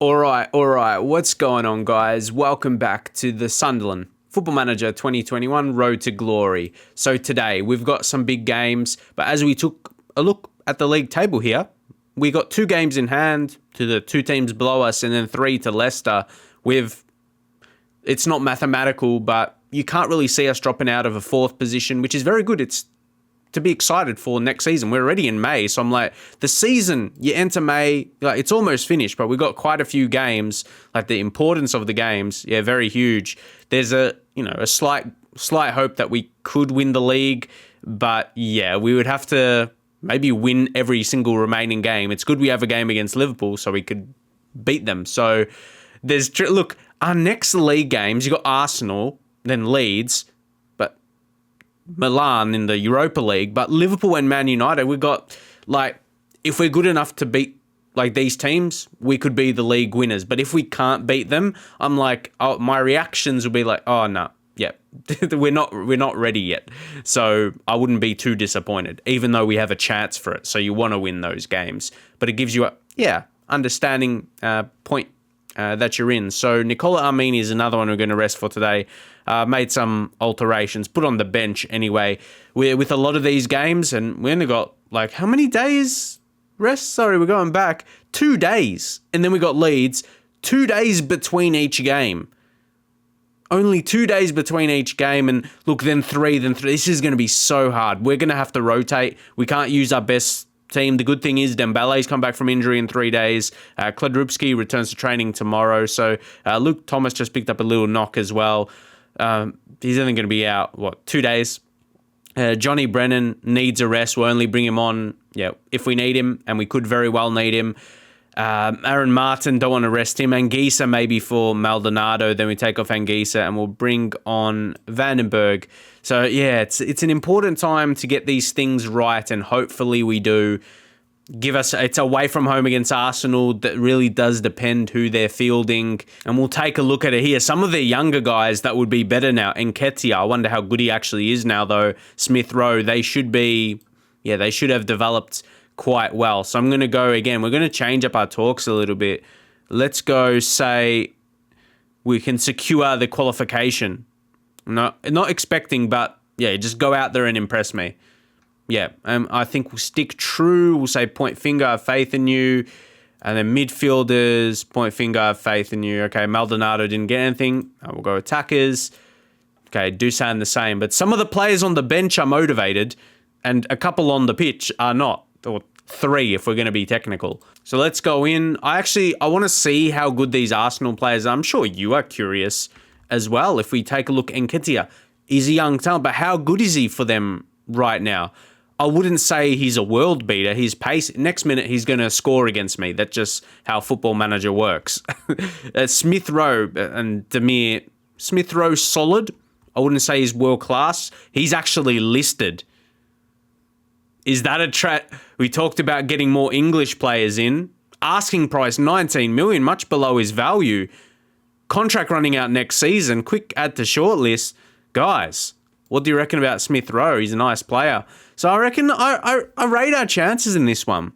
All right. What's going on, guys? Welcome back to the Sunderland Football Manager 2021 Road to Glory. So today, we've got some big games, but as we took a look at the league table here, we got 2 games in hand to the 2 teams below us and then 3 to Leicester. It's not mathematical, but you can't really see us dropping out of a 4th position, which is very good. It's to be excited for next season. We're already in May, so I'm like, the season, you enter May, like it's almost finished, but we've got quite a few games. Like the importance of the games, very huge. There's a slight hope that we could win the league, but we would have to maybe win every single remaining game. It's good we have a game against Liverpool so we could beat them. So look, our next league games, you got Arsenal, then Leeds, Milan in the Europa League, but Liverpool and Man United, we got, if we're good enough to beat these teams, we could be the league winners. But if we can't beat them, I'm like, my reactions will be like, oh no, we're not ready yet. So I wouldn't be too disappointed, even though we have a chance for it. So you want to win those games, but it gives you understanding point that you're in. So Nicola Armini is another one we're going to rest for today. Made some alterations, put on the bench anyway. With a lot of these games, and we only got how many days rest? Sorry, we're going back 2 days, and then we got Leeds. 2 days between each game. Only 2 days between each game, and look, then three. This is going to be so hard. We're going to have to rotate. We can't use our best team. The good thing is Dembele's come back from injury in 3 days. Kledrupski returns to training tomorrow. So Luke Thomas just picked up a little knock as well. He's only going to be out, 2 days. Johnny Brennan needs a rest. We'll only bring him on if we need him, and we could very well need him. Aaron Martin, don't want to rest him. Anguissa maybe for Maldonado. Then we take off Anguissa and we'll bring on Vandenberg. So, it's an important time to get these things right, and hopefully we do. It's away from home against Arsenal. That really does depend who they're fielding. And we'll take a look at it here. Some of the younger guys that would be better now. Nketiah, I wonder how good he actually is now, though. Smith Rowe, they should have developed quite well. So I'm going to go again. We're going to change up our talks a little bit. Let's go say we can secure the qualification. Not expecting, but just go out there and impress me. I think we'll stick true. We'll say point finger, I have faith in you. And then midfielders, point finger, I have faith in you. Okay, Maldonado didn't get anything. We'll go attackers. Okay, Dusan the same. But some of the players on the bench are motivated, and a couple on the pitch are not. Or 3 if we're going to be technical. So let's go in. I want to see how good these Arsenal players are. I'm sure you are curious as well. If we take a look, Nketiah, he's a young talent, but how good is he for them right now? I wouldn't say he's a world beater. His pace, next minute he's going to score against me. That's just how Football Manager works. Smith Rowe and Demir. Smith Rowe solid. I wouldn't say he's world class. He's actually listed. Is that a trap? We talked about getting more English players in. Asking price 19 million, much below his value. Contract running out next season. Quick add to shortlist. Guys, what do you reckon about Smith Rowe? He's a nice player. So I reckon I rate our chances in this one.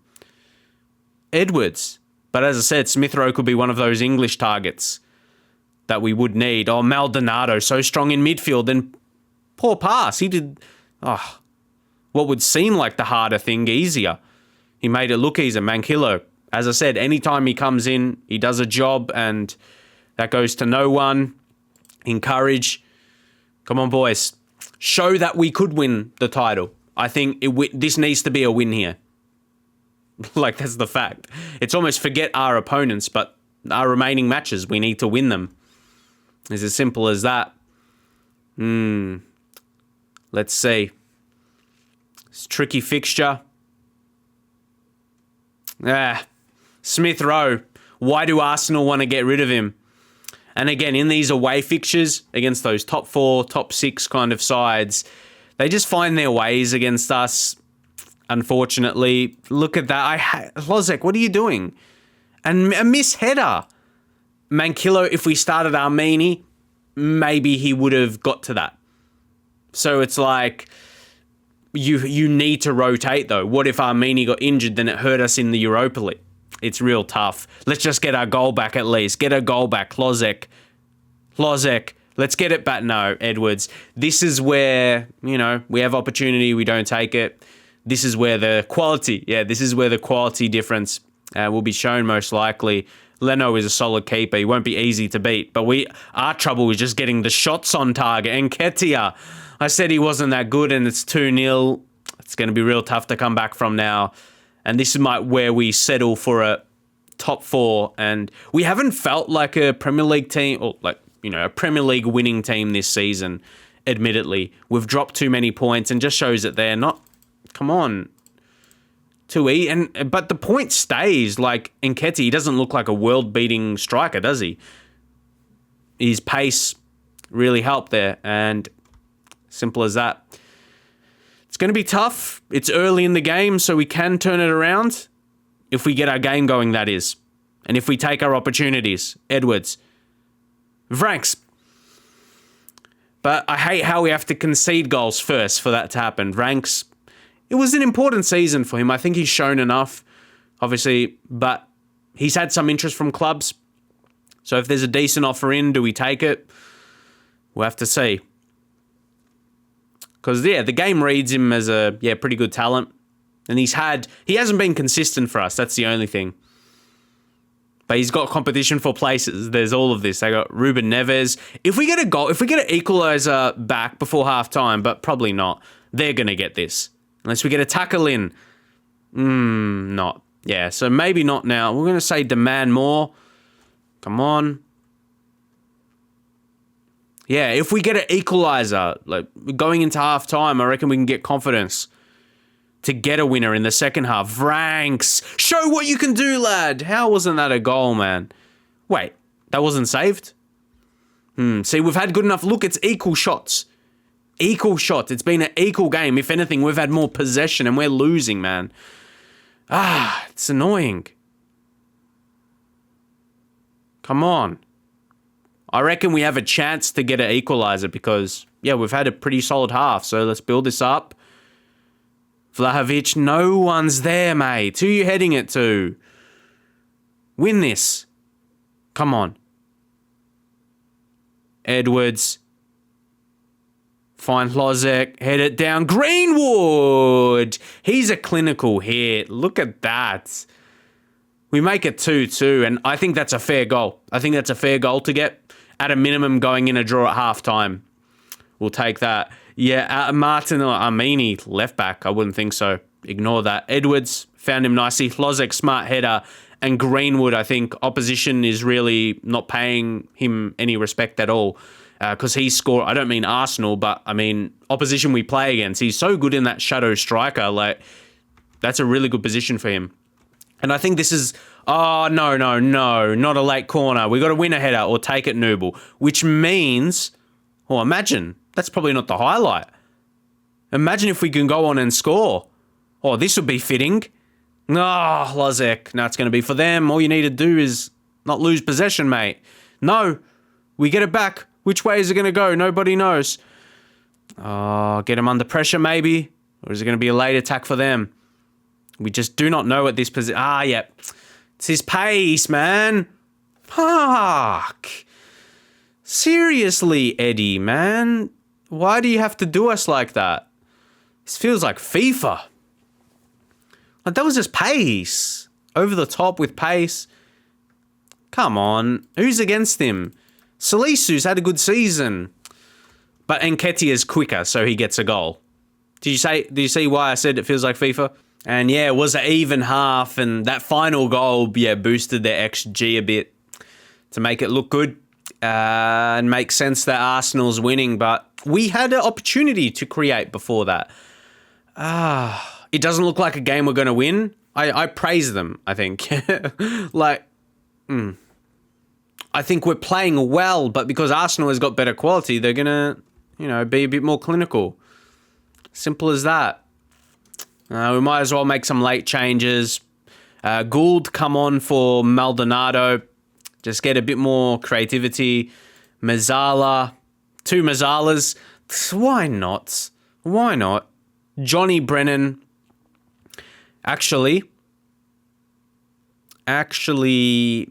Edwards. But as I said, Smith Rowe could be one of those English targets that we would need. Oh, Maldonado, so strong in midfield. And poor pass. He did what would seem like the harder thing easier. He made it look easier. Mankillo. As I said, anytime he comes in, he does a job, and that goes to no one. Encourage. Come on, boys. Show that we could win the title. I think this needs to be a win here. That's the fact. It's almost forget our opponents, but our remaining matches, we need to win them. It's as simple as that. Let's see. It's a tricky fixture. Smith Rowe. Why do Arsenal want to get rid of him? And again, in these away fixtures against those top 4, top 6 kind of sides, they just find their ways against us, unfortunately. Look at that. Lozek, what are you doing? And a miss header. Mankillo, if we started Armini, maybe he would have got to that. So it's like, you need to rotate though. What if Armini got injured, then it hurt us in the Europa League? it's real tough. Let's just get our goal back at least. Get our goal back. Lozek. Let's get it back. No, Edwards. This is where, we have opportunity. We don't take it. This is where the quality, difference will be shown most likely. Leno is a solid keeper. He won't be easy to beat. But our trouble is just getting the shots on target. And Nketiah, I said he wasn't that good, and it's 2-0. It's going to be real tough to come back from now. And this is where we settle for a top 4. And we haven't felt like a Premier League team, or a Premier League winning team this season, admittedly. We've dropped too many points, and just shows that they're not, come on, but the point stays. Like, Nketiah, he doesn't look like a world-beating striker, does he? His pace really helped there, and simple as that. It's going to be tough. It's early in the game, so we can turn it around. If we get our game going, that is. And if we take our opportunities. Edwards. Vranks. But I hate how we have to concede goals first for that to happen. Vranks, it was an important season for him. I think he's shown enough, obviously, but he's had some interest from clubs. So if there's a decent offer in, do we take it? We'll have to see. Because, the game reads him as a, pretty good talent. And he hasn't been consistent for us. That's the only thing. But he's got competition for places. There's all of this. They got Ruben Neves. If we get a goal, if we get an equaliser back before half-time, but probably not, they're going to get this. Unless we get a tackle in. Not. Yeah, so maybe not now. We're going to say demand more. Come on. Yeah, if we get an equaliser, like going into half-time, I reckon we can get confidence to get a winner in the second half. Vranks, show what you can do, lad. How wasn't that a goal, man? Wait, that wasn't saved? See, we've had good enough. Look, it's equal shots. Equal shots. It's been an equal game. If anything, we've had more possession and we're losing, man. It's annoying. Come on. I reckon we have a chance to get an equaliser because, we've had a pretty solid half. So let's build this up. Vlahovic, no one's there, mate. Who are you heading it to? Win this. Come on. Edwards. Find Lozek. Head it down. Greenwood. He's a clinical hit. Look at that. We make it 2-2, and I think that's a fair goal. I think that's a fair goal to get. At a minimum, going in a draw at halftime. We'll take that. Yeah, Martin or Armini, left back. I wouldn't think so. Ignore that. Edwards, found him nicely. Lozek, smart header. And Greenwood, I think opposition is really not paying him any respect at all. Because he scored, I don't mean Arsenal, but I mean opposition we play against. He's so good in that shadow striker. Like, that's a really good position for him. And I think this is, no, not a late corner. We got to win a header or take it, Nooble. Which means, imagine, that's probably not the highlight. Imagine if we can go on and score. This would be fitting. Lozek. No, it's going to be for them. All you need to do is not lose possession, mate. No, we get it back. Which way is it going to go? Nobody knows. Get him under pressure, maybe. Or is it going to be a late attack for them? We just do not know at this position. It's his pace, man. Fuck. Seriously, Eddie, man. Why do you have to do us like that? This feels like FIFA. Like, that was just pace. Over the top with pace. Come on. Who's against him? Salisu's had a good season. But Nketiah is quicker, so he gets a goal. Do you see why I said it feels like FIFA? And it was an even half, and that final goal, boosted their XG a bit to make it look good and make sense that Arsenal's winning. But we had an opportunity to create before that. It doesn't look like a game we're going to win. I praise them, I think. I think we're playing well, but because Arsenal has got better quality, they're going to, be a bit more clinical. Simple as that. We might as well make some late changes. Gould come on for Maldonado. Just get a bit more creativity. Mazzala. 2 Mazzalas. Why not? Why not? Johnny Brennan. Actually, actually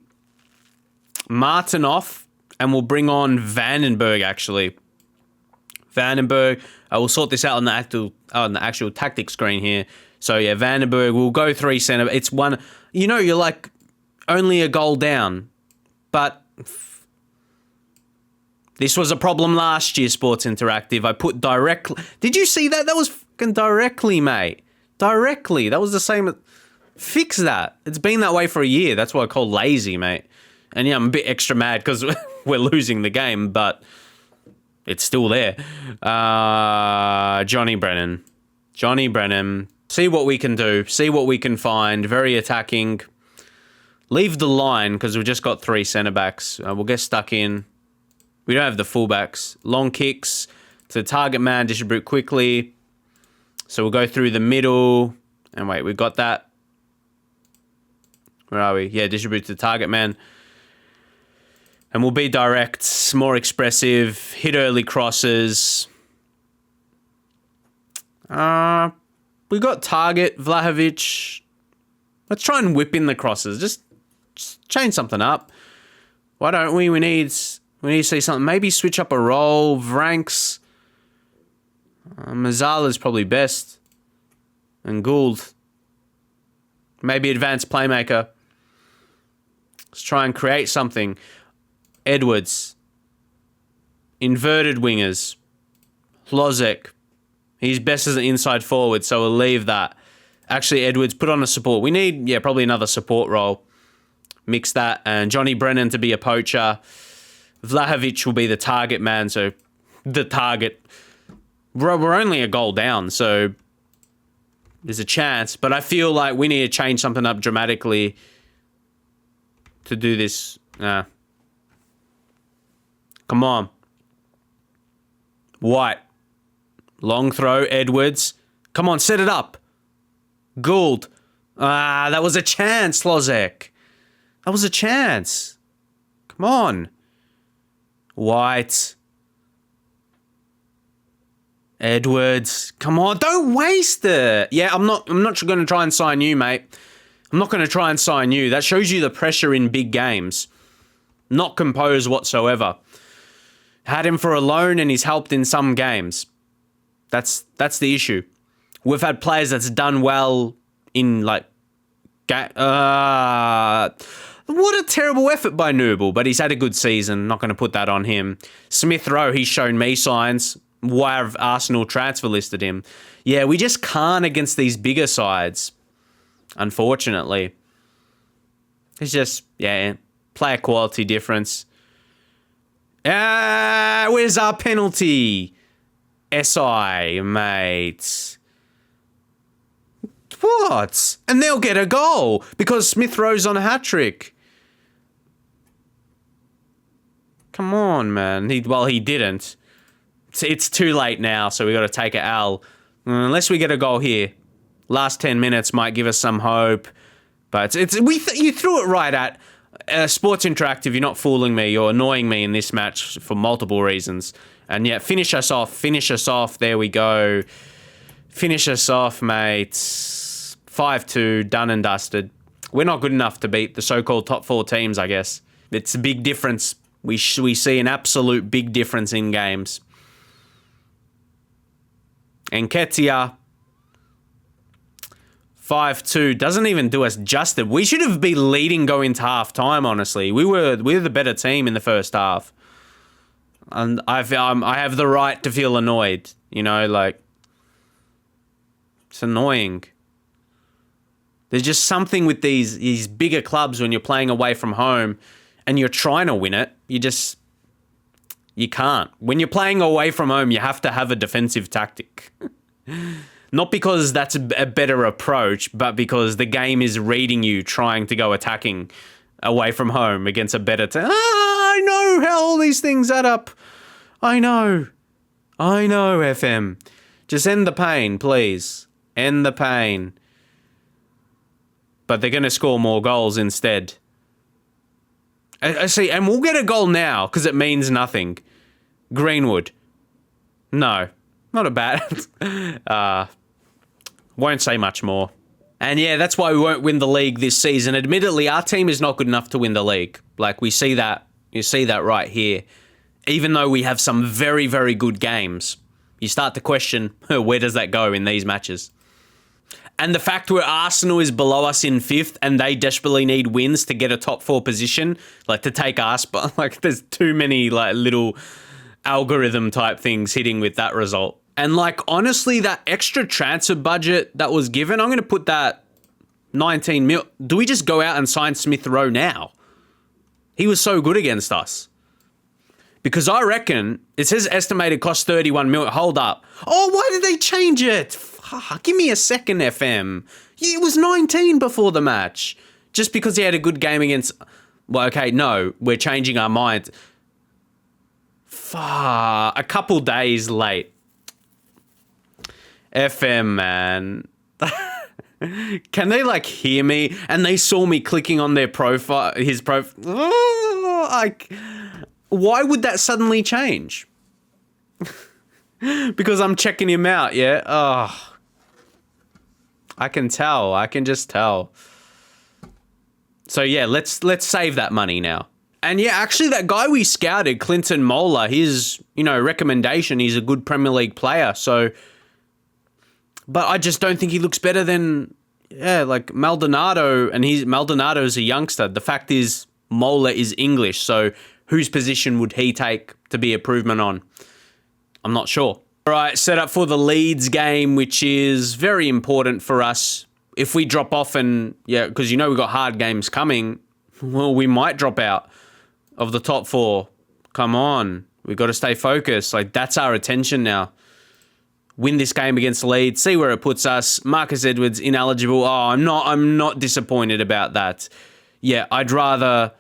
Martin off, and we'll bring on Vandenberg, actually. Vandenberg, I will sort this out on the actual tactic screen here. So, yeah, Vandenberg, we'll go 3 centre. It's one, you're like only a goal down. But this was a problem last year, Sports Interactive. I put directly. Did you see that? That was fucking directly, mate. Directly. That was the same. Fix that. It's been that way for a year. That's what I call lazy, mate. And yeah, I'm a bit extra mad because we're losing the game, but it's still there. Johnny Brennan. See what we can do. See what we can find. Very attacking. Leave the line because we've just got 3 centre-backs. We'll get stuck in. We don't have the fullbacks. Long kicks to the target man. Distribute quickly. So we'll go through the middle. And wait, we got that. Where are we? Yeah, distribute to the target man. And we'll be direct, more expressive, hit early crosses. We got target, Vlahovic. Let's try and whip in the crosses. Just change something up. Why don't we? We need to see something. Maybe switch up a role. Vranks. Mazzala's probably best. And Gould. Maybe advanced playmaker. Let's try and create something. Edwards. Inverted wingers. Hlozek. He's best as an inside forward, so we'll leave that. Actually, Edwards, put on a support. We need, probably another support role. Mix that. And Johnny Brennan to be a poacher. Vlahovic will be the target man, so the target. We're only a goal down, so there's a chance. But I feel like we need to change something up dramatically to do this. Come on. White. Long throw, Edwards. Come on, set it up. Gould. That was a chance, Hlozek. That was a chance. Come on. White. Edwards. Come on, don't waste it. Yeah, I'm not going to try and sign you, mate. I'm not going to try and sign you. That shows you the pressure in big games. Not composed whatsoever. Had him for a loan and he's helped in some games. That's the issue. We've had players that's done well in what a terrible effort by Noble, but he's had a good season. Not going to put that on him. Smith Rowe, he's shown me signs. Why have Arsenal transfer listed him? Yeah, we just can't against these bigger sides, unfortunately. It's just, player quality difference. Where's our penalty? SI, mate. What? And they'll get a goal because Smith Rowe's on a hat-trick. Come on, man. He didn't. It's too late now, so we got to take an L. Unless we get a goal here. Last 10 minutes might give us some hope. But you threw it right at Sports Interactive. You're not fooling me. You're annoying me in this match for multiple reasons. And yeah, finish us off. There we go. Finish us off, mate. 5-2, done and dusted. We're not good enough to beat the so-called top 4 teams, I guess. It's a big difference. We see an absolute big difference in games. Nketiah, 5-2, doesn't even do us justice. We should have been leading going into half-time, honestly. We were the better team in the first half. And I have the right to feel annoyed, it's annoying. There's just something with these bigger clubs when you're playing away from home and you're trying to win it, you can't. When you're playing away from home, you have to have a defensive tactic. Not because that's a better approach, but because the game is reading you trying to go attacking away from home against a better team. I know how all these things add up. I know, FM. Just end the pain, please. End the pain. But they're going to score more goals instead. I see, and we'll get a goal now because it means nothing. Greenwood. No, not a bad. Won't say much more. And yeah, that's why we won't win the league this season. Admittedly, our team is not good enough to win the league. Like, we see that. You see that right here. Even though we have some very, very good games, you start to question, where does that go in these matches? And the fact where Arsenal is below us in 5th and they desperately need wins to get a top 4 position, like to take us, but like there's too many like little algorithm type things hitting with that result. And like, honestly, that extra transfer budget that was given, I'm going to put that 19 mil. Do we just go out and sign Smith Rowe now? He was so good against us. Because I reckon it says estimated cost 31 mil. Hold up. Oh, why did they change it? Give me a second, FM. It was 19 before the match. Just because he had a good game against... Well, okay, no, we're changing our mind. A couple days late. FM, man. Can they like hear me? And they saw me clicking on their profile, his profile. Oh, why would that suddenly change? Because I'm checking him out, yeah? Oh, I can tell. I can just tell. So yeah, let's save that money now. And yeah, actually that guy we scouted, Clinton Mola, his, recommendation, he's a good Premier League player. So, but I just don't think he looks better than, like Maldonado, and Maldonado's a youngster. The fact is Mola is English. So whose position would he take to be improvement on? I'm not sure. All right, set up for the Leeds game, which is very important for us. If we drop off and, because we've got hard games coming, well, we might drop out of the top 4. Come on. We've got to stay focused. Like, that's our attention now. Win this game against Leeds, see where it puts us. Marcus Edwards ineligible. Oh, I'm not disappointed about that. Yeah, I'd rather...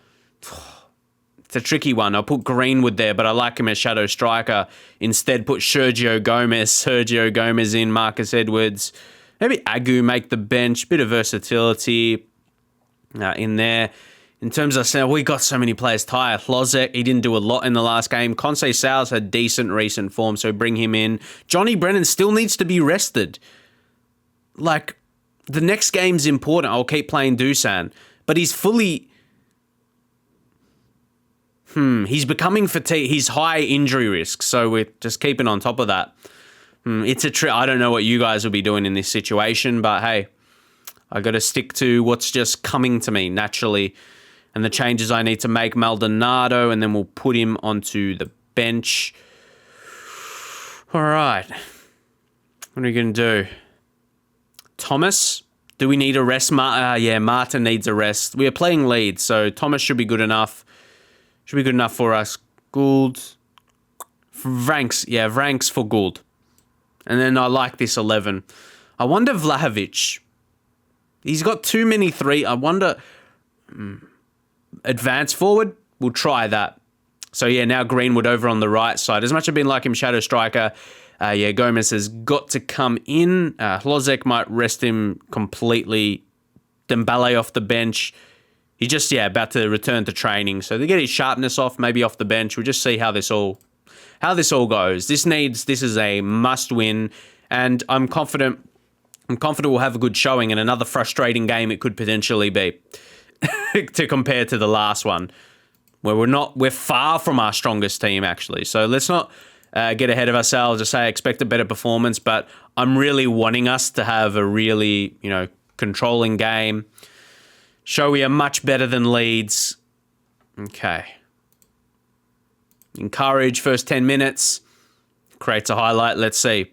It's a tricky one. I'll put Greenwood there, but I like him as shadow striker. Instead, put Sergio Gomez in, Marcus Edwards. Maybe Agu make the bench. Bit of versatility in there. In terms of, we got so many players tired. Hlozek, he didn't do a lot in the last game. Conceição's had decent recent form, so bring him in. Johnny Brennan still needs to be rested. Like, the next game's important. I'll keep playing Dusan. But he's fully... He's becoming fatigued. He's high injury risk, so we're just keeping on top of that. It's a trick. I don't know what you guys will be doing in this situation, but hey, I got to stick to what's just coming to me naturally, and the changes I need to make. Maldonado, and then we'll put him onto the bench. All right, what are we gonna do? Thomas, do we need a rest? Martin needs a rest. We are playing Leeds, so Thomas should be good enough. Should be good enough for us. Gould. Vranks for Gould. And then I like this 11. I wonder Vlahovic. He's got too many 3. I wonder... advance forward? We'll try that. So yeah, now Greenwood over on the right side. As much as I've been like him shadow striker, Gomez has got to come in. Hlozek might rest him completely. Dembele off the bench. He's just, about to return to training. So they get his sharpness off, maybe off the bench. We'll just see how this all goes. This is a must win, and I'm confident we'll have a good showing, and another frustrating game it could potentially be to compare to the last one, where we're far from our strongest team actually. So let's not get ahead of ourselves. Just say I expect a better performance, but I'm really wanting us to have a really, controlling game. Show we are much better than Leeds. Okay. Encourage first 10 minutes. Creates a highlight. Let's see.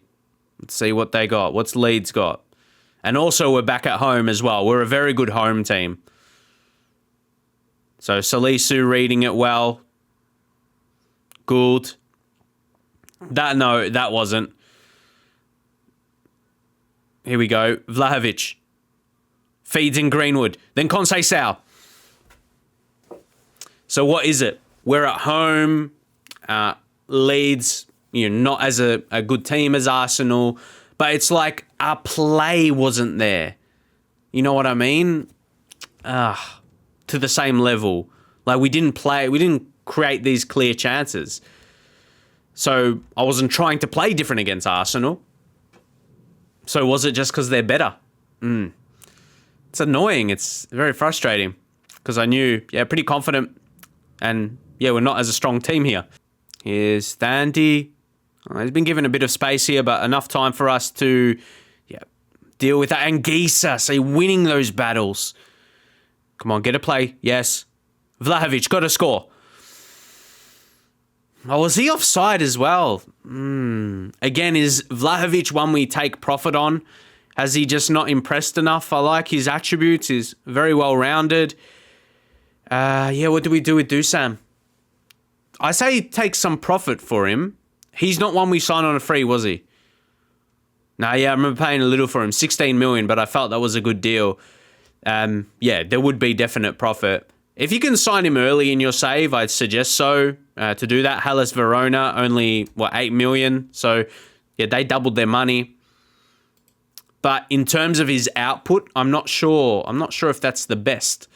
Let's see what they got. What's Leeds got? And also we're back at home as well. We're a very good home team. So Salisu reading it well. Gould. That wasn't. Here we go. Vlahovic. Feeds in Greenwood. Then Conceição. So what is it? We're at home. Leeds, not as a good team as Arsenal. But it's like our play wasn't there. You know what I mean? To the same level. Like we didn't create these clear chances. So I wasn't trying to play different against Arsenal. So was it just because they're better? It's annoying. It's very frustrating because I knew, pretty confident. And, we're not as a strong team here. Here's Thandy. He's been given a bit of space here, but enough time for us to deal with that. And Gisa, so winning those battles. Come on, get a play. Yes. Vlahovic got a score. Oh, was he offside as well? Again, is Vlahovic one we take profit on? Has he just not impressed enough? I like his attributes. He's very well-rounded. What do we do with Dusam? I say take some profit for him. He's not one we signed on a free, was he? I remember paying a little for him, 16 million, but I felt that was a good deal. There would be definite profit. If you can sign him early in your save, I'd suggest so, to do that. Hellas Verona, only, 8 million? So, they doubled their money. But in terms of his output, I'm not sure. I'm not sure if that's the best.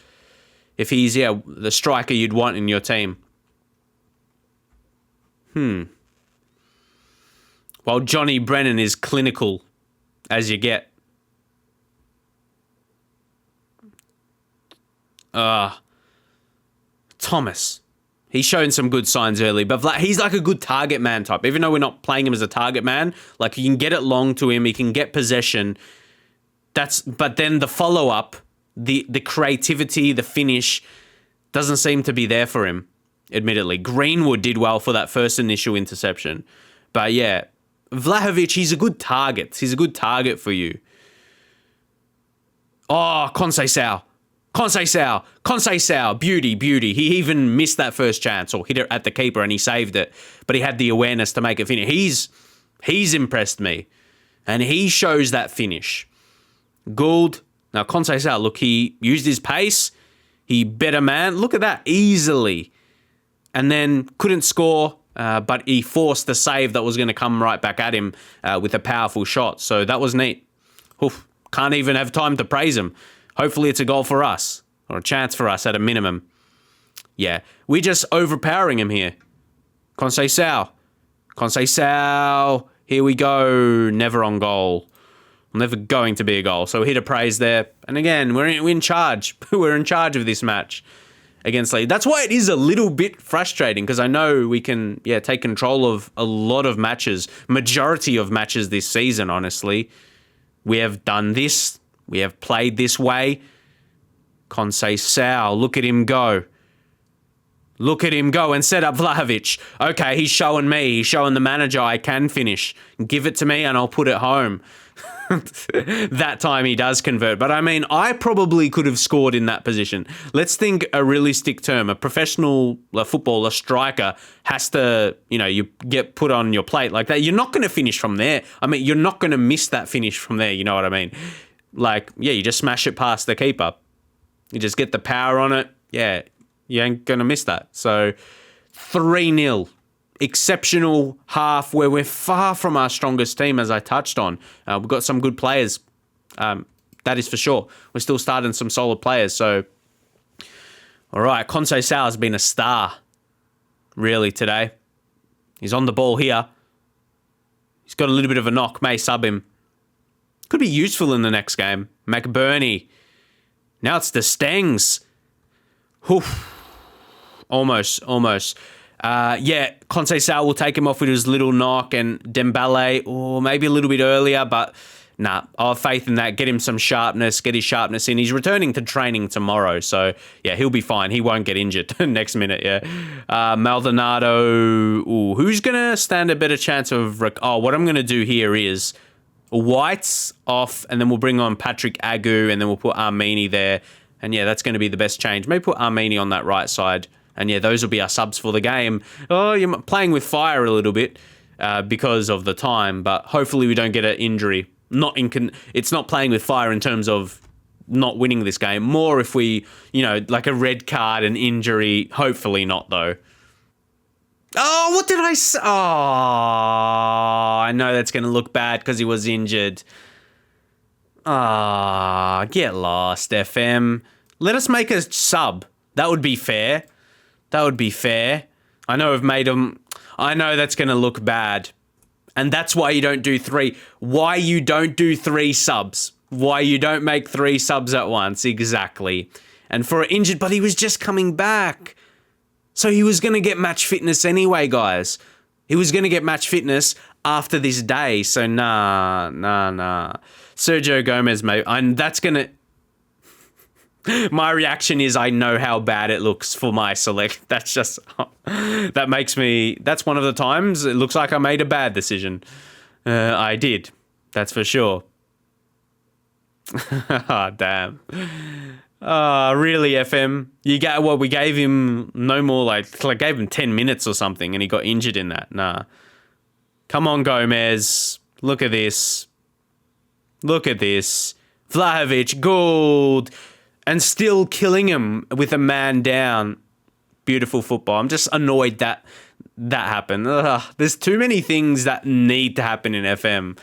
If he's, the striker you'd want in your team. While Johnny Brennan is clinical as you get. Thomas. He's shown some good signs early, but he's like a good target man type. Even though we're not playing him as a target man, like you can get it long to him, he can get possession. But then the follow-up, the creativity, the finish doesn't seem to be there for him, admittedly. Greenwood did well for that first initial interception. But Vlahovic, he's a good target. He's a good target for you. Oh, Conceição. Beauty. He even missed that first chance or hit it at the keeper and he saved it. But he had the awareness to make it finish. He's impressed me. And he shows that finish. Gould. Now, Conceição, look, he used his pace. He bet a man. Look at that. Easily. And then couldn't score, but he forced the save that was going to come right back at him with a powerful shot. So that was neat. Oof. Can't even have time to praise him. Hopefully it's a goal for us, or a chance for us at a minimum. We're just overpowering him here. Conceição, here we go. Never on goal. Never going to be a goal. So we hit a praise there. And again, we're in charge. We're in charge of this match against Leeds. That's why it is a little bit frustrating, because I know we can take control of a lot of matches, majority of matches this season, honestly. We have done this. We have played this way. Conceição, look at him go. Look at him go and set up Vlahovic. Okay, he's showing me. He's showing the manager I can finish. Give it to me and I'll put it home. That time he does convert. But I mean, I probably could have scored in that position. Let's think a realistic term. A professional footballer, striker, has to, you get put on your plate like that. You're not going to finish from there. I mean, you're not going to miss that finish from there. You know what I mean? You just smash it past the keeper. You just get the power on it. You ain't going to miss that. So 3-0. Exceptional half where we're far from our strongest team, as I touched on. We've got some good players. That is for sure. We're still starting some solid players. So, all right, Conceição has been a star, really, today. He's on the ball here. He's got a little bit of a knock. May sub him. Could be useful in the next game. McBurney. Now it's the Stengs. Almost. Conceição will take him off with his little knock, and Dembele, maybe a little bit earlier, but nah, I have faith in that. Get him some sharpness, get his sharpness in. He's returning to training tomorrow, so he'll be fine. He won't get injured next minute, Maldonado, who's going to stand a better chance of... what I'm going to do here is White's off, and then we'll bring on Patrick Agu, and then we'll put Armini there. And that's going to be the best change. Maybe put Armini on that right side. And those will be our subs for the game. Oh, you're playing with fire a little bit because of the time, but hopefully we don't get an injury. It's not playing with fire in terms of not winning this game. More if we, like a red card, an injury. Hopefully not, though. Oh, what did I say? Oh, I know that's going to look bad because he was injured. Get lost, FM. Let us make a sub. That would be fair. I know I've made them. I know that's going to look bad. And that's why you don't do 3. Why you don't do 3 subs. Why you don't make 3 subs at once, exactly. And for an injured, but he was just coming back. So he was going to get match fitness anyway, guys. He was going to get match fitness after this day. So nah. Sergio Gomez, mate. And that's going to... My reaction is I know how bad it looks for my select. That's just... that makes me... That's one of the times it looks like I made a bad decision. I did. That's for sure. Oh, damn. Really, FM? You get what we gave him no more, like gave him 10 minutes or something and he got injured in that. Nah. Come on, Gomez. Look at this. Look at this. Vlahovic, gold. And still killing him with a man down. Beautiful football. I'm just annoyed that that happened. There's too many things that need to happen in FM.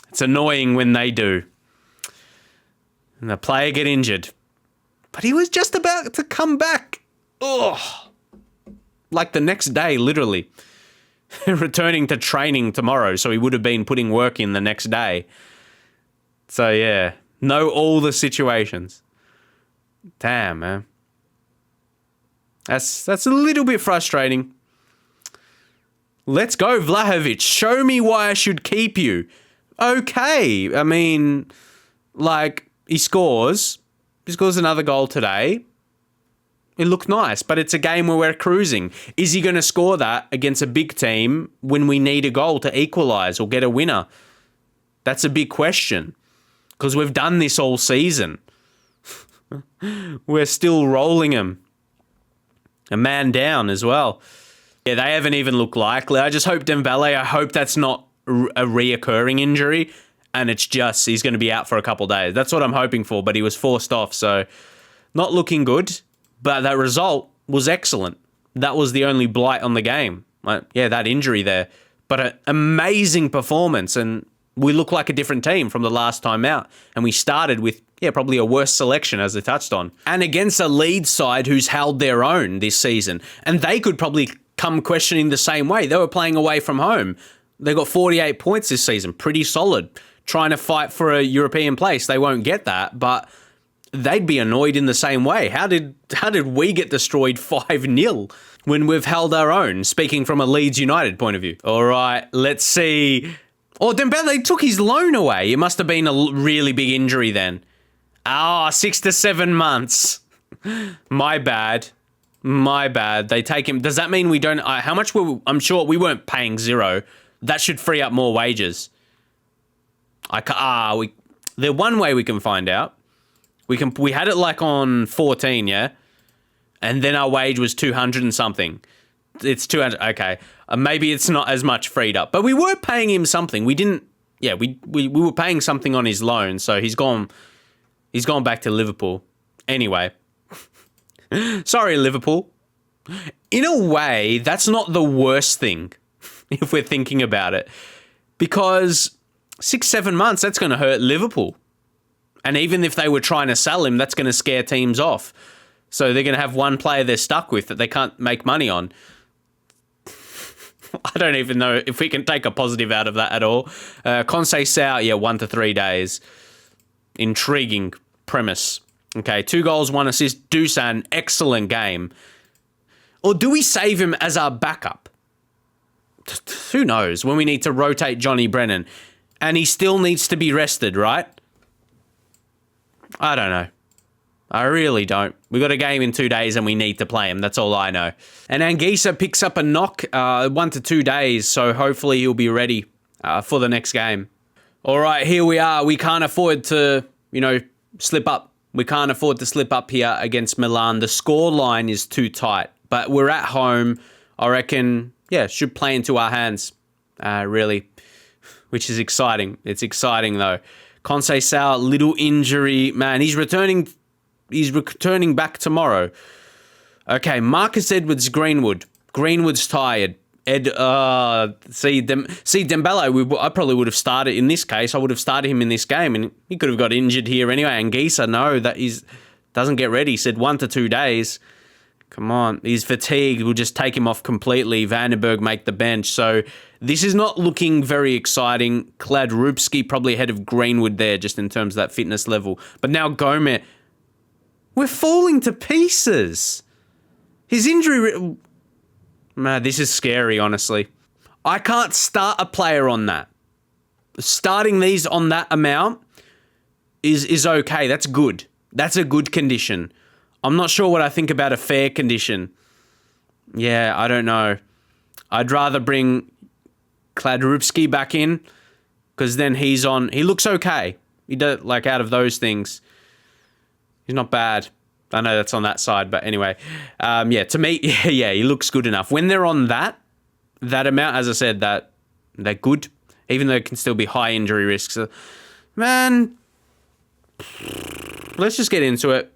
It's annoying when they do. And the player get injured. But he was just about to come back. Like the next day, literally. Returning to training tomorrow. So he would have been putting work in the next day. So yeah. Know all the situations. Damn, man. That's a little bit frustrating. Let's go, Vlahovic. Show me why I should keep you. Okay. I mean, like, he scores another goal today. It looked nice, but it's a game where we're cruising. Is he going to score that against a big team when we need a goal to equalise or get a winner? That's a big question. Because we've done this all season. We're still rolling him. A man down as well. Yeah, they haven't even looked likely. I just hope Dembele, I hope that's not a reoccurring injury and it's just he's going to be out for a couple of days. That's what I'm hoping for, but he was forced off, so not looking good. But that result was excellent. That was the only blight on the game. Yeah, that injury there. But an amazing performance, and we look like a different team from the last time out. And we started with, probably a worse selection, as I touched on. And against a Leeds side who's held their own this season. And they could probably come questioning the same way. They were playing away from home. They got 48 points this season. Pretty solid. Trying to fight for a European place. They won't get that, but they'd be annoyed in the same way. How did we get destroyed 5-0 when we've held our own? Speaking from a Leeds United point of view. All right, let's see. Dembele took his loan away. It must have been a really big injury then. 6 to 7 months. My bad. They take him. Does that mean we don't... how much were... I'm sure we weren't paying 0. That should free up more wages. The one way we can find out. We had it like on 14, yeah? And then our wage was 200 and something. It's 200. Okay. Maybe it's not as much freed up. But we were paying him something. We didn't... Yeah, we were paying something on his loan, so he's gone back to Liverpool. Anyway. Sorry, Liverpool. In a way, that's not the worst thing, if we're thinking about it. Because 6-7 months, that's going to hurt Liverpool. And even if they were trying to sell him, that's going to scare teams off. So they're going to have one player they're stuck with that they can't make money on. I don't even know if we can take a positive out of that at all. Conceição, 1 to 3 days. Intriguing premise. Okay, 2 goals, 1 assist. Dusan, excellent game. Or do we save him as our backup? Who knows? When we need to rotate Johnny Brennan. And he still needs to be rested, right? I don't know. I really don't. We got a game in 2 days and we need to play him. That's all I know. And Anguissa picks up a knock 1 to 2 days. So hopefully he'll be ready for the next game. All right, here we are. We can't afford to, slip up. We can't afford to slip up here against Milan. The score line is too tight. But we're at home. I reckon, should play into our hands. Really. Which is exciting. It's exciting, though. Conceição, little injury. Man, he's returning back tomorrow. Okay, Marcus Edwards, Greenwood. Greenwood's tired. Dembele, I probably would have started in this case. I would have started him in this game, and he could have got injured here anyway. Anguissa, no, that doesn't get ready. He said 1 to 2 days. Come on. He's fatigued. We'll just take him off completely. Vandenberg make the bench. So this is not looking very exciting. Kladrubski probably ahead of Greenwood there just in terms of that fitness level. But now Gomez. We're falling to pieces. His injury... Man, this is scary, honestly. I can't start a player on that. Starting these on that amount is okay. That's good. That's a good condition. I'm not sure what I think about a fair condition. Yeah, I don't know. I'd rather bring Kladrubski back in because then he's on. He looks okay. He does, like, out of those things, he's not bad. I know that's on that side, but anyway. Yeah, to me, yeah, he looks good enough. When they're on that amount, as I said, that they're good, even though it can still be high injury risks. Man, let's just get into it.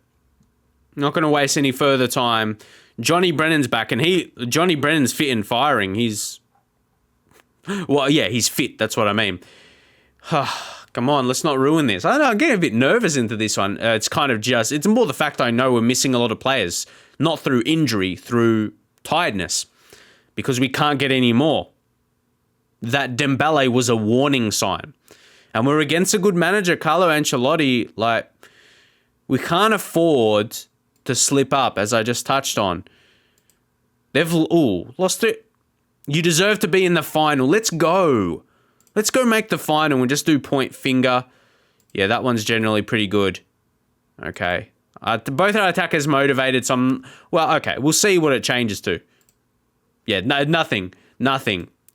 Not going to waste any further time. Johnny Brennan's back, and Johnny Brennan's fit and firing. He's fit. That's what I mean. Come on, let's not ruin this. I don't know, I'm getting a bit nervous into this one. It's more the fact I know we're missing a lot of players, not through injury, through tiredness, because we can't get any more. That Dembele was a warning sign. And we're against a good manager, Carlo Ancelotti. Like, we can't afford to slip up, as I just touched on. They've lost it. You deserve to be in the final. Let's go. Let's go make the final and just do point finger. Yeah, that one's generally pretty good. Okay. Both our attackers motivated some... Well, okay. We'll see what it changes to. Yeah, no, nothing.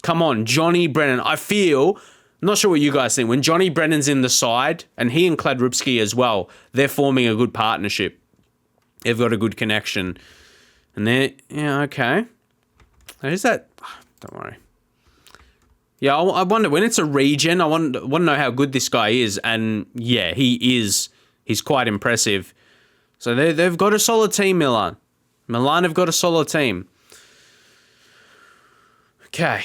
Come on, Johnny Brennan. I feel... I'm not sure what you guys think. When Johnny Brennan's in the side, and he and Kladrubski as well, they're forming a good partnership. They've got a good connection. And they're... Yeah, okay. Who's that? Don't worry. Yeah, I wonder, when it's a regen, I want to know how good this guy is. And yeah, he is. He's quite impressive. So they've got a solid team, Milan. Milan have got a solid team. Okay.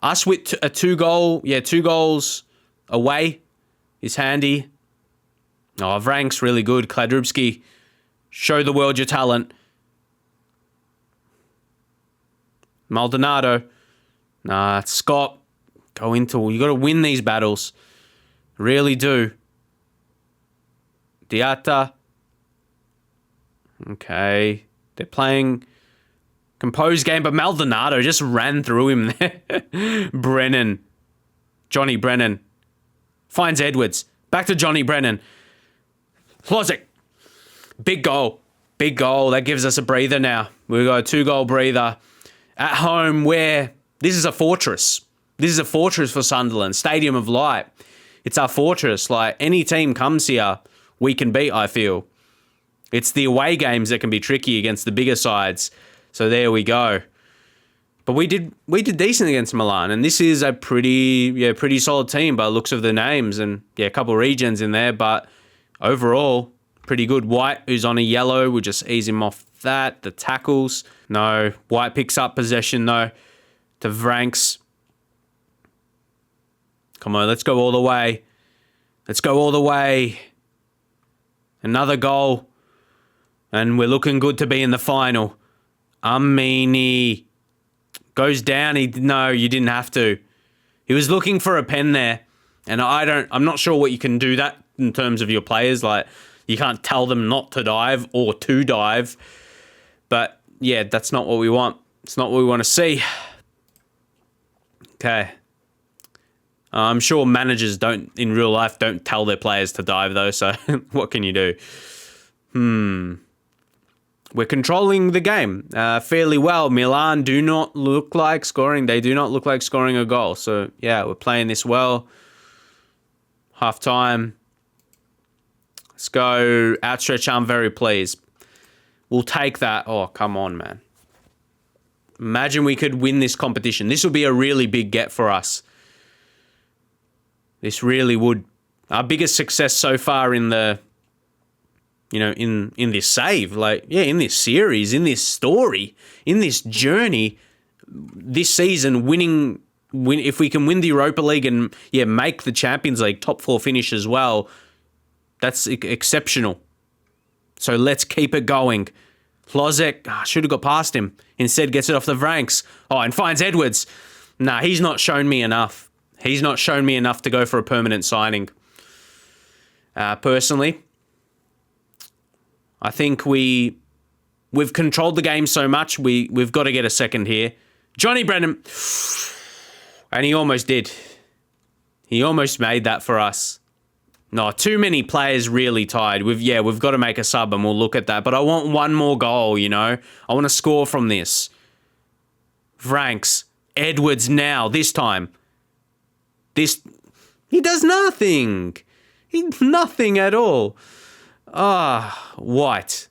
Us with a 2 goals away is handy. Oh, Vrank's really good. Kladrubski, show the world your talent. Maldonado. Nah, Scott, go into... You got to win these battles. Really do. Diatta. Okay. They're playing composed game, but Maldonado just ran through him there. Brennan. Johnny Brennan. Finds Edwards. Back to Johnny Brennan. Hlozic. Big goal. Big goal. That gives us a breather now. We've got a 2-goal breather. At home, where... This is a fortress. This is a fortress for Sunderland. Stadium of Light. It's our fortress. Like, any team comes here, we can beat, I feel. It's the away games that can be tricky against the bigger sides. So there we go. But we did decent against Milan, and this is a pretty solid team by the looks of the names, and yeah, a couple of regions in there, but overall, pretty good. White, who's on a yellow, we'll just ease him off that. The tackles, no. White picks up possession though. To Vranks. Come on, let's go all the way. Let's go all the way. Another goal. And we're looking good to be in the final. Amini goes down. No, you didn't have to. He was looking for a pen there. And I'm not sure what you can do that in terms of your players. Like, you can't tell them not to dive or to dive. But yeah, that's not what we want. It's not what we want to see. Okay. I'm sure managers in real life don't tell their players to dive though, so what can you do? We're controlling the game fairly well. Milan do not look like scoring. They do not look like scoring a goal. So yeah, we're playing this well. Half time. Let's go outstretch arm, very pleased. We'll take that. Oh, come on, man. Imagine we could win this competition. This would be a really big get for us. This really would. Our biggest success so far in the, in this save, in this series, in this story, in this journey, this season, if we can win the Europa League and make the Champions League top 4 finish as well, that's exceptional. So let's keep it going. Lozek should have got past him. Instead gets it off the ranks. Oh, and finds Edwards. Nah, he's not shown me enough. He's not shown me enough to go for a permanent signing. Personally, I think we've controlled the game so much, we've got to get a second here. Johnny Brennan. And he almost did. He almost made that for us. No, too many players really tied. We've got to make a sub and we'll look at that. But I want one more goal, you know. I want to score from this. Franks. Edwards now, this time. He does nothing. Nothing at all. White.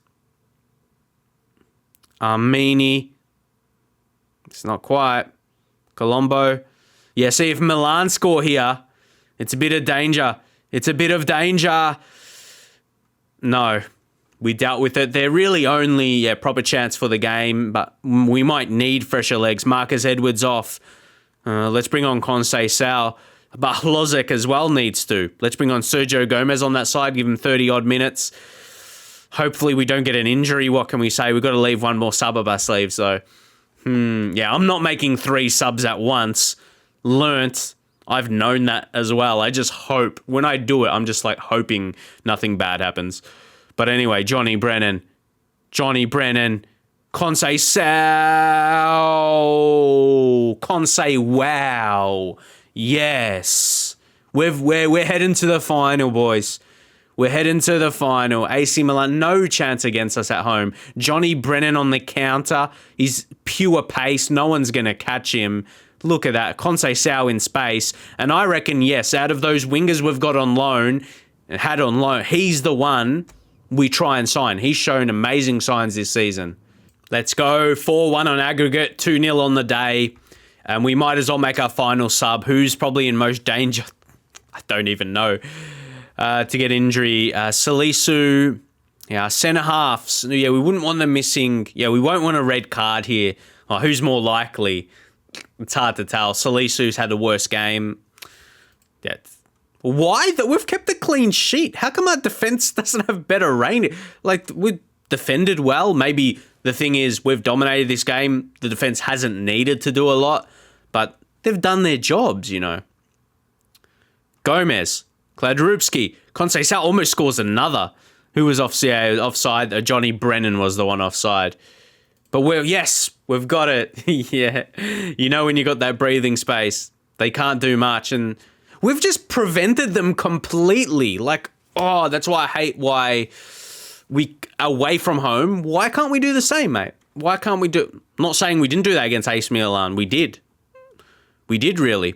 Armini. It's not quite. Colombo. Yeah, see if Milan score here, it's a bit of danger. It's a bit of danger. No, we dealt with it. They're really only a proper chance for the game, but we might need fresher legs. Marcus Edwards off. Let's bring on Conceição. But Lozek as well needs to. Let's bring on Sergio Gomez on that side, give him 30-odd minutes. Hopefully we don't get an injury. What can we say? We've got to leave one more sub up our sleeves, though. Yeah, I'm not making 3 subs at once. Learnt. I've known that as well. I just hope. When I do it, I'm just like hoping nothing bad happens. But anyway, Johnny Brennan. Conceição. Yes. We're heading to the final, boys. We're heading to the final. AC Milan, no chance against us at home. Johnny Brennan on the counter. He's pure pace. No one's going to catch him. Look at that. Conceição in space. And I reckon, yes, out of those wingers we've got on loan, he's the one we try and sign. He's shown amazing signs this season. Let's go. 4-1 on aggregate, 2-0 on the day. And we might as well make our final sub. Who's probably in most danger? I don't even know. To get injury. Salisu. Yeah, centre halves. Yeah, we wouldn't want them missing. Yeah, we won't want a red card here. Oh, who's more likely? It's hard to tell. Salisu's had the worst game. Yeah. Why? That we've kept a clean sheet. How come our defence doesn't have better rating? Like, we defended well. Maybe the thing is we've dominated this game. The defence hasn't needed to do a lot. But they've done their jobs, you know. Gomez. Kladrubski. Conceição almost scores another. Who was offside? Johnny Brennan was the one offside. But we've got it. Yeah. You know when you got that breathing space, they can't do much. And we've just prevented them completely. Like, that's why I hate why we away from home. Why can't we do the same, mate? Why can't we do... I'm not saying we didn't do that against AC Milan. We did. We did, really.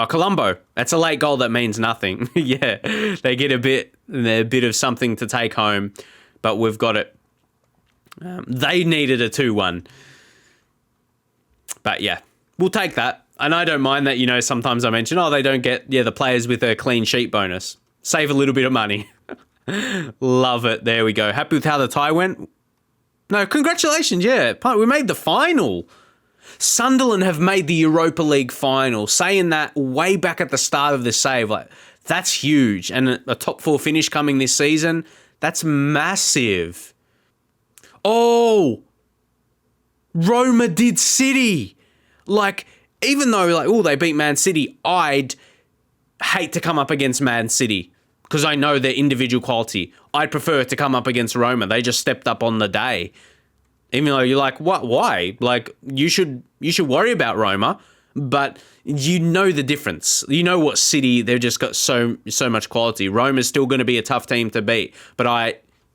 Colombo. That's a late goal that means nothing. Yeah. They get a bit of something to take home. But we've got it. They needed a 2-1. But yeah, we'll take that. And I don't mind that, you know, sometimes I mention, they don't get, the players with a clean sheet bonus. Save a little bit of money. Love it. There we go. Happy with how the tie went? No, congratulations. Yeah, we made the final. Sunderland have made the Europa League final. Saying that way back at the start of the save, like, that's huge. And a top 4 finish coming this season, that's massive. Oh, Roma did City. Like, even though, they beat Man City, I'd hate to come up against Man City because I know their individual quality. I'd prefer to come up against Roma. They just stepped up on the day. Even though you're like, what? Why? Like, you should worry about Roma, but you know the difference. You know what City, they've just got so much quality. Roma's still going to be a tough team to beat, but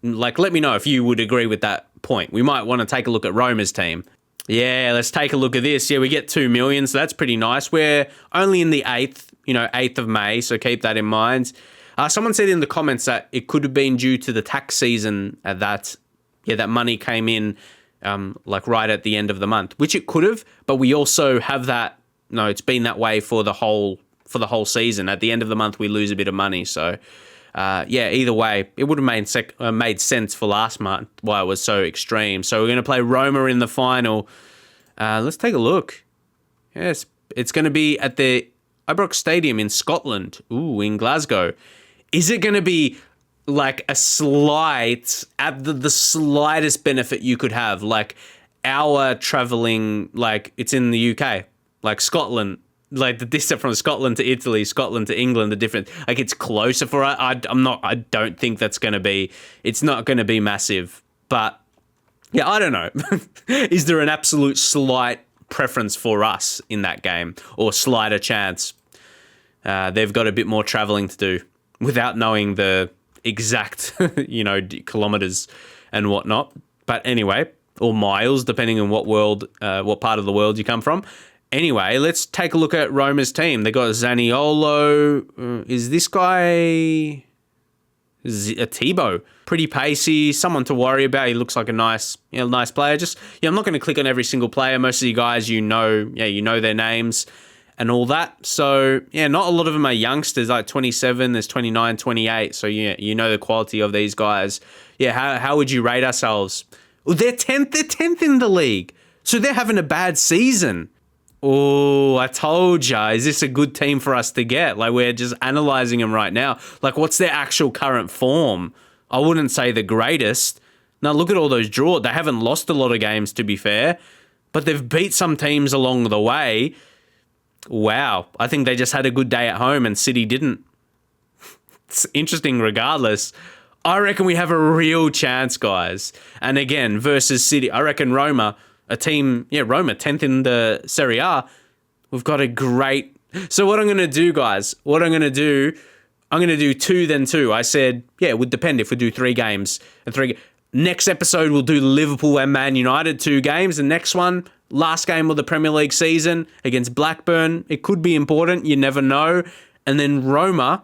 let me know if you would agree with that point. We might want to take a look at Roma's team. Yeah, let's take a look at this. Yeah, we get 2 million, so that's pretty nice. We're only in the 8th of May, so keep that in mind. Someone said in the comments that it could have been due to the tax season that money came in right at the end of the month, which it could have, but we also have that. No, it's been that way for the whole season. At the end of the month, we lose a bit of money, so. Either way, it would have made sense for last month why it was so extreme. So we're going to play Roma in the final. Let's take a look. Yes, it's going to be at the Ibrox Stadium in Scotland. Ooh, in Glasgow. Is it going to be like a slight, at the slightest benefit you could have, like our traveling, like it's in the UK, like Scotland, like the distance from Scotland to Italy, Scotland to England, the difference, like it's closer for us. I don't think that's going to be, it's not going to be massive, but yeah, I don't know. Is there an absolute slight preference for us in that game, or slighter chance? They've got a bit more traveling to do without knowing the exact, kilometers and whatnot. But anyway, or miles, depending on what part of the world you come from. Anyway, let's take a look at Roma's team. They got Zaniolo. Is this guy a Tebow? Pretty pacey, someone to worry about. He looks like a nice player. I'm not going to click on every single player. Most of you guys, you know their names and all that. So, not a lot of them are youngsters, like 27, there's 29, 28. So, you know the quality of these guys. How would you rate ourselves? Well, they're 10th in the league. So they're having a bad season. Oh, I told ya. Is this a good team for us to get? Like, we're just analysing them right now. Like, what's their actual current form? I wouldn't say the greatest. Now, look at all those draws. They haven't lost a lot of games, to be fair. But they've beat some teams along the way. Wow. I think they just had a good day at home and City didn't. It's interesting regardless. I reckon we have a real chance, guys. And again, versus City, I reckon Roma, a team, Roma, 10th in the Serie A. We've got a great... So what I'm going to do, guys, I'm going to do 2 then 2. I said, it would depend if we do 3 games. Next episode, we'll do Liverpool and Man United, 2 games. The next one, last game of the Premier League season against Blackburn. It could be important. You never know. And then Roma,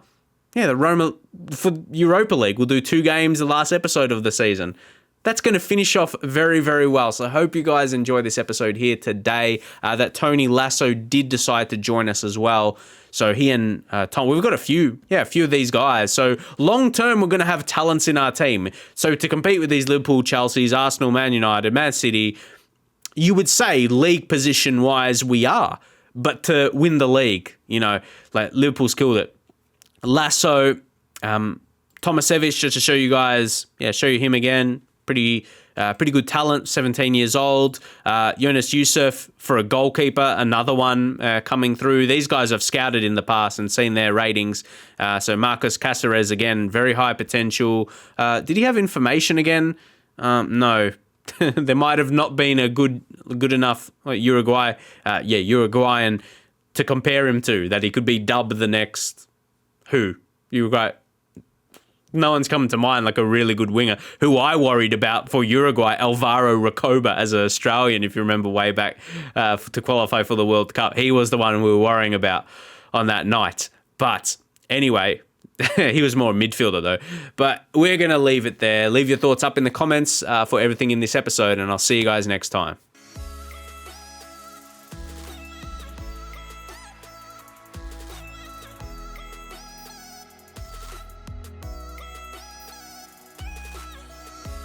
the Roma for Europa League. We'll do 2 games the last episode of the season. That's going to finish off very, very well. So I hope you guys enjoy this episode here today. That Tony Lasso did decide to join us as well. So he and Tom, we've got a few of these guys. So long term, we're going to have talents in our team. So to compete with these Liverpool, Chelsea's, Arsenal, Man United, Man City, you would say league position wise we are. But to win the league, like Liverpool's killed it. Lasso, Tomasevic, just to show you guys, show you him again. Pretty good talent, 17 years old. Jonas Yusuf for a goalkeeper, another one coming through. These guys I've scouted in the past and seen their ratings. So Marcos Caceres, again, very high potential. Did he have information again? No. There might have not been a good enough Uruguayan to compare him to, that he could be dubbed the next Uruguay. No one's coming to mind like a really good winger who I worried about for Uruguay, Alvaro Recoba, as an Australian, if you remember way back to qualify for the World Cup. He was the one we were worrying about on that night. But anyway, he was more a midfielder though. But we're going to leave it there. Leave your thoughts up in the comments for everything in this episode, and I'll see you guys next time.